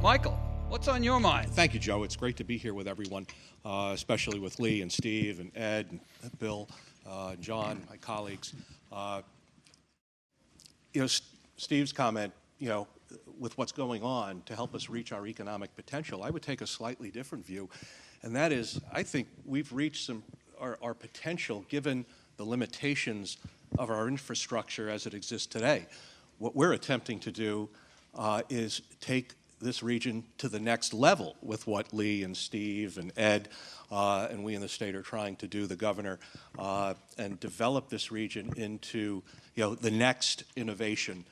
Michael, what's on your mind? Thank you, Joe. It's great to be here with everyone, especially with Lee and Steve and Ed and Bill, John, my colleagues. Steve's comment, with what's going on to help us reach our economic potential, I would take a slightly different view, and that is, I think we've reached our potential given the limitations of our infrastructure as it exists today. What we're attempting to do is take this region to the next level with what Lee and Steve and Ed and we in the state are trying to do, the governor, and develop this region into the next innovation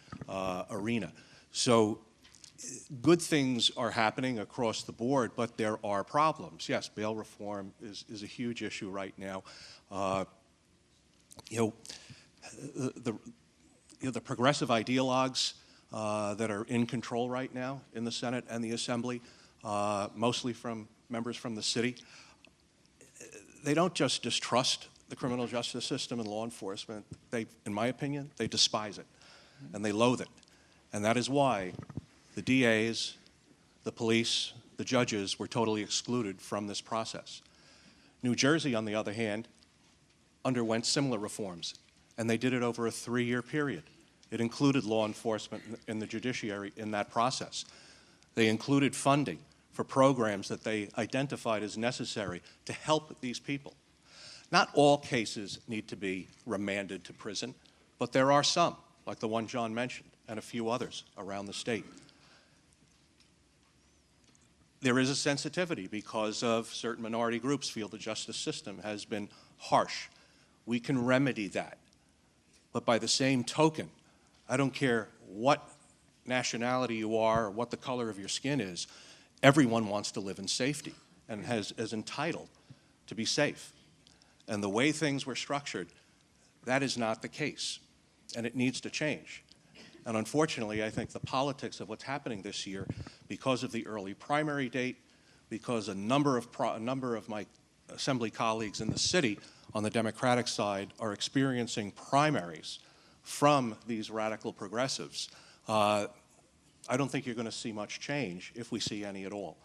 arena. So good things are happening across the board, but there are problems. Yes, bail reform is a huge issue right now. The progressive ideologues that are in control right now in the Senate and the Assembly, mostly from members from the city, they don't just distrust the criminal justice system and law enforcement. They, in my opinion, they despise it and they loathe it. And that is why the DAs, the police, the judges were totally excluded from this process. New Jersey, on the other hand, underwent similar reforms, and they did it over a 3-year period. It included law enforcement and the judiciary in that process. They included funding for programs that they identified as necessary to help these people. Not all cases need to be remanded to prison, but there are some, like the one John mentioned, and a few others around the state. There is a sensitivity because of certain minority groups feel the justice system has been harsh. We can remedy that. But by the same token, I don't care what nationality you are or what the color of your skin is, everyone wants to live in safety and is entitled to be safe. And the way things were structured, that is not the case, and it needs to change. And unfortunately, I think the politics of what's happening this year, because of the early primary date, because a number of my Assembly colleagues in the city on the Democratic side are experiencing primaries from these radical progressives, I don't think you're going to see much change, if we see any at all.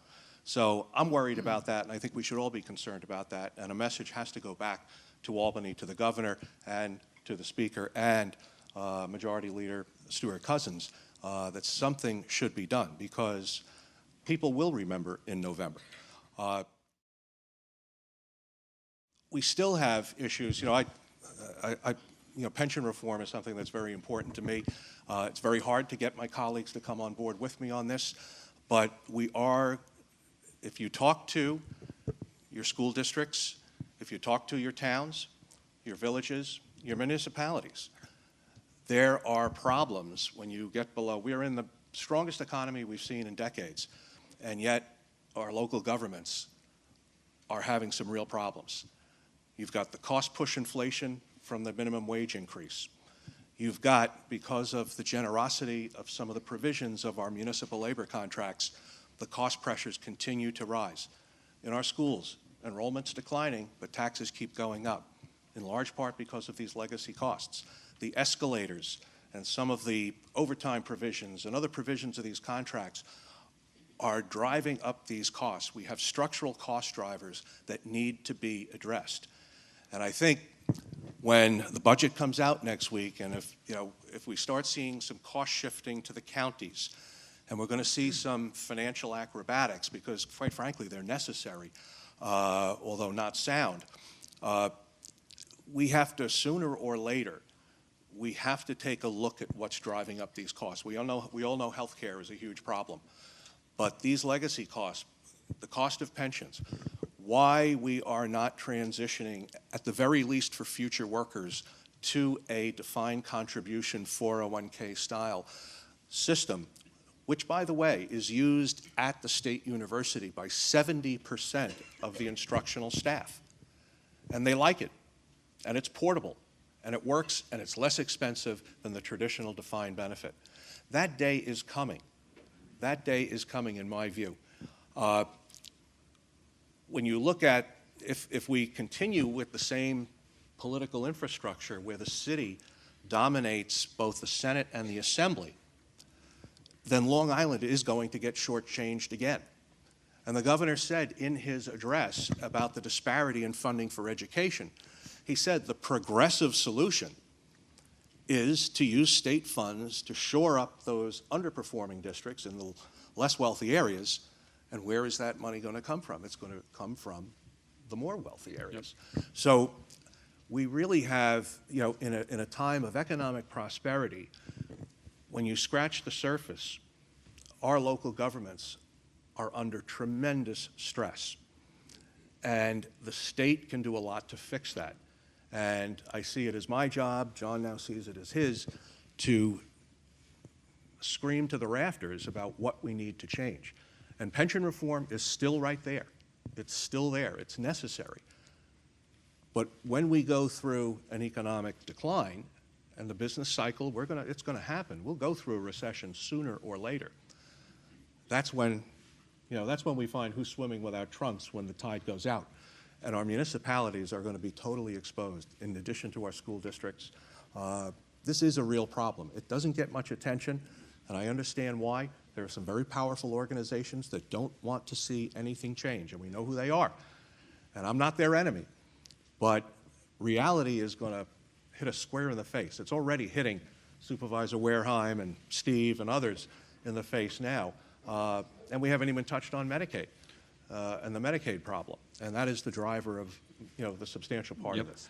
So I'm worried about that, and I think we should all be concerned about that, and a message has to go back to Albany, to the governor, and to the speaker, and Majority Leader Stewart Cousins, that something should be done, because people will remember in November. We still have issues. Pension reform is something that's very important to me. It's very hard to get my colleagues to come on board with me on this, but we are, if you talk to your school districts, if you talk to your towns, your villages, your municipalities, there are problems when you get below. We're in the strongest economy we've seen in decades, and yet our local governments are having some real problems. You've got the cost push inflation from the minimum wage increase. You've got, because of the generosity of some of the provisions of our municipal labor contracts, the cost pressures continue to rise. In our schools, enrollment's declining, but taxes keep going up, in large part because of these legacy costs. The escalators and some of the overtime provisions and other provisions of these contracts are driving up these costs. We have structural cost drivers that need to be addressed. And I think when the budget comes out next week, and if we start seeing some cost shifting to the counties, and we're going to see some financial acrobatics, because quite frankly they're necessary, although not sound, we have to, sooner or later, we have to take a look at what's driving up these costs. We all know health care is a huge problem, but these legacy costs, the cost of pensions, why we are not transitioning, at the very least for future workers, to a defined contribution 401k style system, which, by the way, is used at the state university by 70% of the instructional staff. And they like it, and it's portable, and it works, and it's less expensive than the traditional defined benefit. That day is coming. That day is coming, in my view. When you look at, if we continue with the same political infrastructure where the city dominates both the Senate and the Assembly, then Long Island is going to get shortchanged again. And the governor said in his address about the disparity in funding for education, he said the progressive solution is to use state funds to shore up those underperforming districts in the less wealthy areas. And where is that money going to come from? It's going to come from the more wealthy areas. Yep. So we really have, you know, in a time of economic prosperity, when you scratch the surface, our local governments are under tremendous stress. And the state can do a lot to fix that. And I see it as my job, John now sees it as his, to scream to the rafters about what we need to change. And pension reform is still right there. It's still there. It's necessary. But when we go through an economic decline and the business cycle, it's going to happen. We'll go through a recession sooner or later. That's when, you know, that's when we find who's swimming without trunks when the tide goes out. And our municipalities are going to be totally exposed in addition to our school districts. This is a real problem. It doesn't get much attention, and I understand why. There are some very powerful organizations that don't want to see anything change, and we know who they are. And I'm not their enemy. But reality is going to hit us square in the face. It's already hitting Supervisor Wareheim and Steve and others in the face now. And we haven't even touched on Medicaid and the Medicaid problem. And that is the driver of, you know, the substantial part of this.